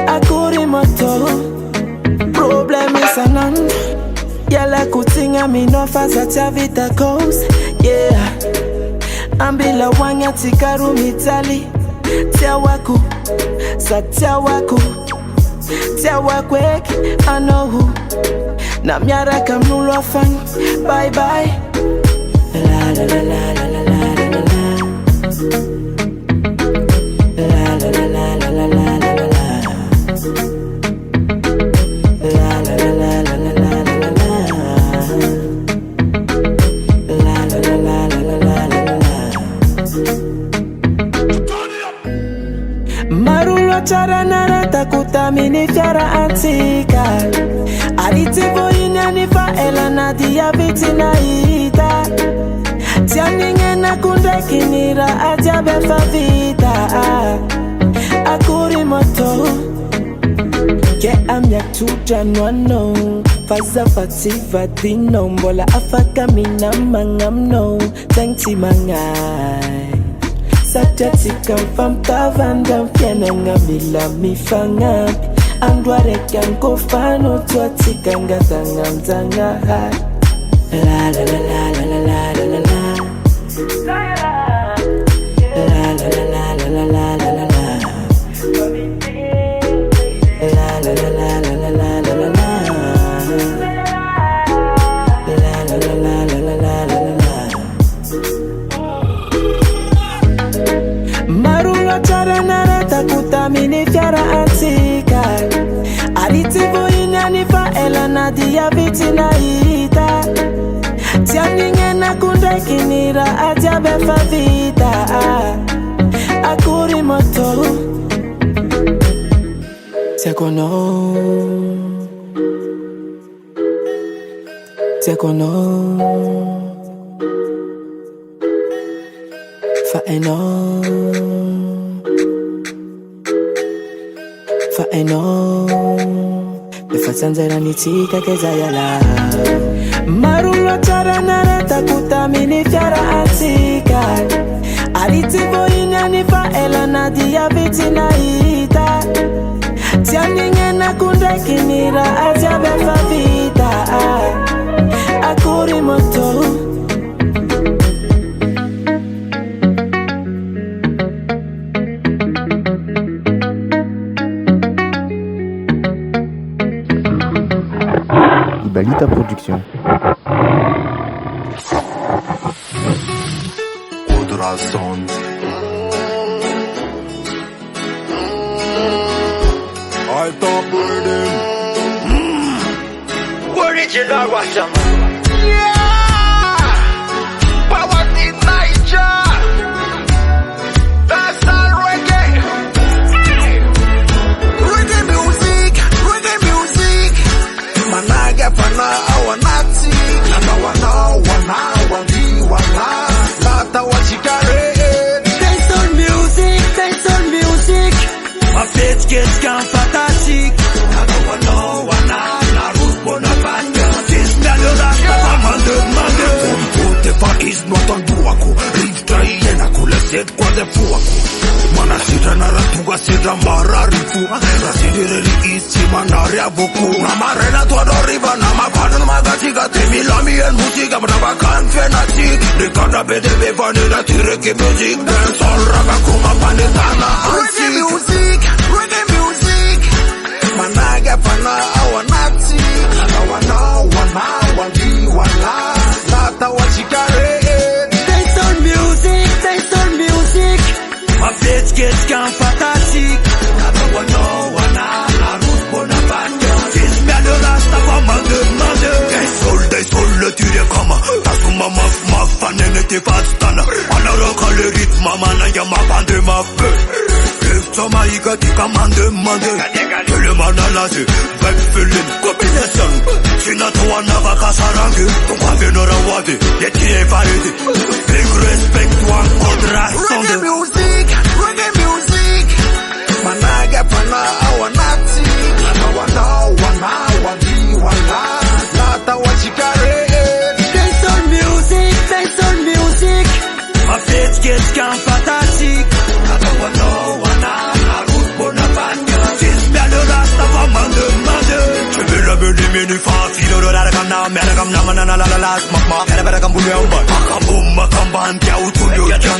Akuri moto, problem is anan. Yala kutinga minofa za chavita coast, yeah. Ambila wanya tikaru mitali. Tiawaku, sa tiawaku. Tiawakwek, I know who. Na miara kamnulu afang, bye bye. La la la la la la la la la. La la la la la la la la la. Chara narata kutamini fiara antika. Aritivo inani fa Elle nadia vitina ita. Tianinge na kunde kinira ajabe fa vita. Akuri moto. Ke amyak tuja nwano. Faza fativa dino. Mbola afaka mina mangam no. Tangti mangai. Sajatika famtavanda mpiana ngamila mifanga. Andware kanko fano tuatika ngatanga mzanga. La la la la la la la la la la. La la la la la la la la la la. La la la la la la la la la la. La la la la la la la la la. Marula chara narata kutamini fiara antika. Aritivo inani fa Elle nadia vitina ita. Tianinge na kunde kinira ajabe fa vita. Akuri moto. Tiakono, tiakono. Fa Fa zanzara nitika kezayala. Marula chara narata kutamini fiara antika. Aritivo inani fa Elle nadia vitina ita. Tianinge na kunde kinira ajabe fa vita. Akuri moto. IBALITA Production. ultrason. I talk with him. Original Razaman. Yeah! Pawa in Naayjah. That's all reggae. Reggae music, reggae music. Managa pana awanati. Nana wana Lata wachikare. Taste on music, taste on music. My bitch gets gone fantastic. Nana wana Narus Bonaparte. This melody rasta mande. Tefa is not on duako. Rifta iena kule set kwa de fuako. Mana sita naratuga sita mararifu. Rasidiri isi manari aboku. Namarena tuado riva namapano magatika. Temilami en musika mnabakan fenatik. Rikada bede bevanila tireke music. Dance all raga kuma panetana. Reggae music, reggae music. Managa pana awanati. Wana Lata wachikare. Taste on music, taste on music. My bitch gets gone fantastic. Nana wana Narus Bonaparte. This melody rasta mande. They sold le tire kama. Tasuma maf fanene te fastana. Anara kale ritma mana ya mapande mafe. Soma ikati kamande mande. Tele manalase. Vibe feeling combination. Sina toa nava kasarange. Tonga venora wade. Yeti e varete. Big respect to one kontra sonde. Reggae music, reggae music. Managa pana awanati. Nana wana Lata wachikare. Taste on music, taste on music. My bitch gets gone fantastic. Nana wana Narus Bonaparte. This melody rasta mande. Jobilah beli mini fast. Filo do da kam na mana la smak. Better come bulu yamba. Makam ban kya utulu jan.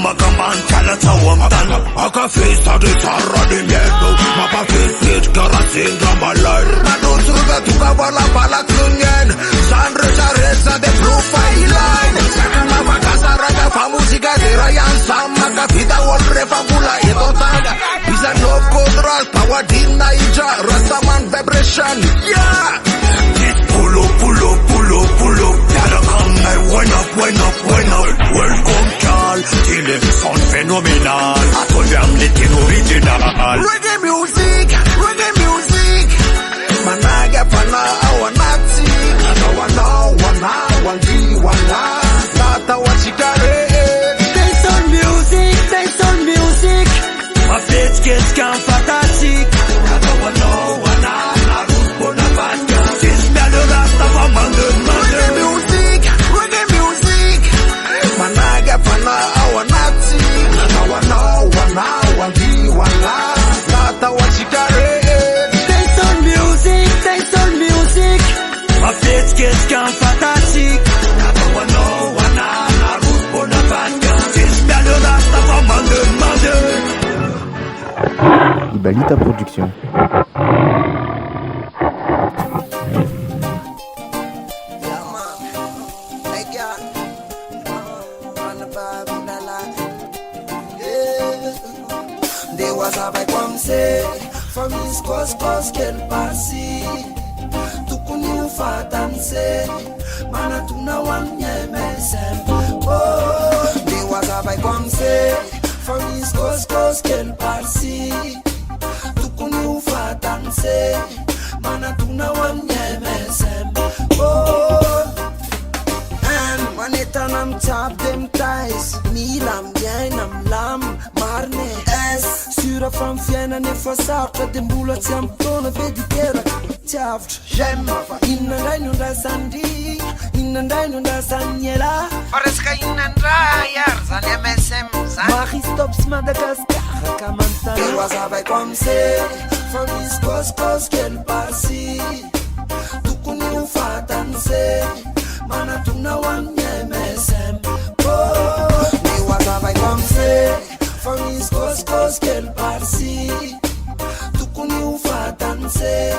Makam ban kala tawam dan. Aka face ta de sarra de miedo. Mapa face karasin dramalai. Mado suruga tuka bala klungen. Sandre reza de profile line. Sakana makasa raga fa musika de rayan sama ka vida wol refabula eto tanga. Bisa no kodras Pawa in Naayjah. Razaman vibration. Yeah. Pull up. Gotta come now. Wind up. Welcome, Charly. Till it sound phenomenal. I told you I'm letting original. Reggae music. Managa pana awanati. Nana wana Lata wachikare. Taste on music. My bitch gets gone fantastic. Nana wana Narus Bonaparte. This melody rasta mande. Reggae music. Managa pana awanati. Nana wana Lata wachikare. Taste on music. My bitch gets gone fantastic. Nana wana Narus Bonaparte. This melody rasta mande. IBALITA Production. Famille cos qu'elle passe. Tout connu fa danser. Mana tuna wanye mesem. Oh, they was a by comme c'est. Famille cos qu'elle passe. Tout connu fa danser. Mana tuna wanye mesem. Oh, and manetanam tap them ties. Milam bien am lam marne. Sura fram fjärna ner för sartra. Den bolat samptona vedikera. Tjavt, j'aime. Innan dig nu där sandi. Innan dig nu där sanjela. Pareska innan rayar. Zalja mesem. Marie stops Madagascar. Kamanta. Det var så här kom se. Famille cos qu'elle passe. Tu kunde fatta se. Mana tuna wanye mesem. Oh, det var så här kom se. Famille cos qu'elle passe. Tu kunde fatta se.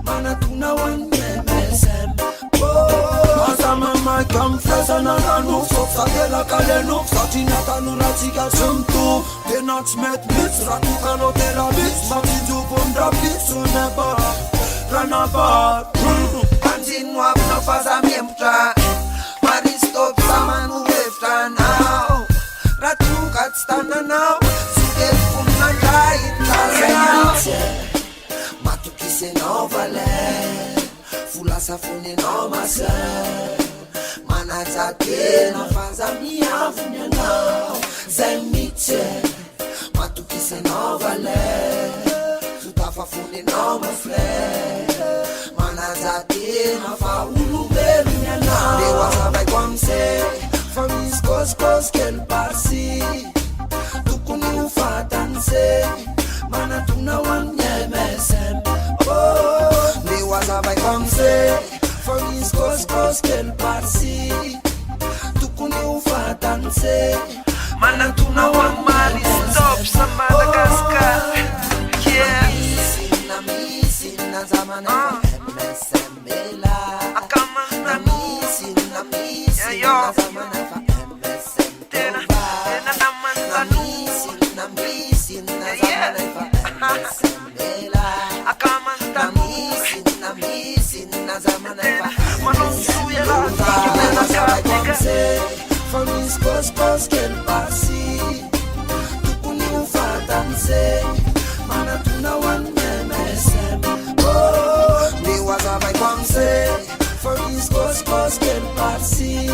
Mana tuna wanye mesem. Oh, masa mama come fresh and I know so. Sakela kale no. Jahnatan uratsika sumtu tena tsy mety mitsy raha tokanao tena mitsy mampijovondra piso neba ranaba Anjino avina faza miembotra Maristop samano hevitranao raha tonga tsy tananao sukelikominandray Zainitsy matokisenao valer volasa fonenao maser manajatena faza miavony anao zay mitsy matokisenao valer sotafa fonenao mafrer manajatena fa olombelony anao de oazavaiko amizay fa misy kosikosy kely parsi tokony ho fatan'izay manatona ho an'ny MSM de oazavaiko amizay fa misy kosikosy kely parsi tokony ho fatan'izay manatona ho an'ny Maristop sa Madagascar Misina zamana MSM Ela Akamanta Misina zamana MSM Tova Misina zamana MSM Ela Akamanta Misina zamana Manonsuya la Famis koskos kel pasi Tukuni ufatanse Manatuna wan MSM Oh, ni wazavai kwamse Famis koskos kel pasi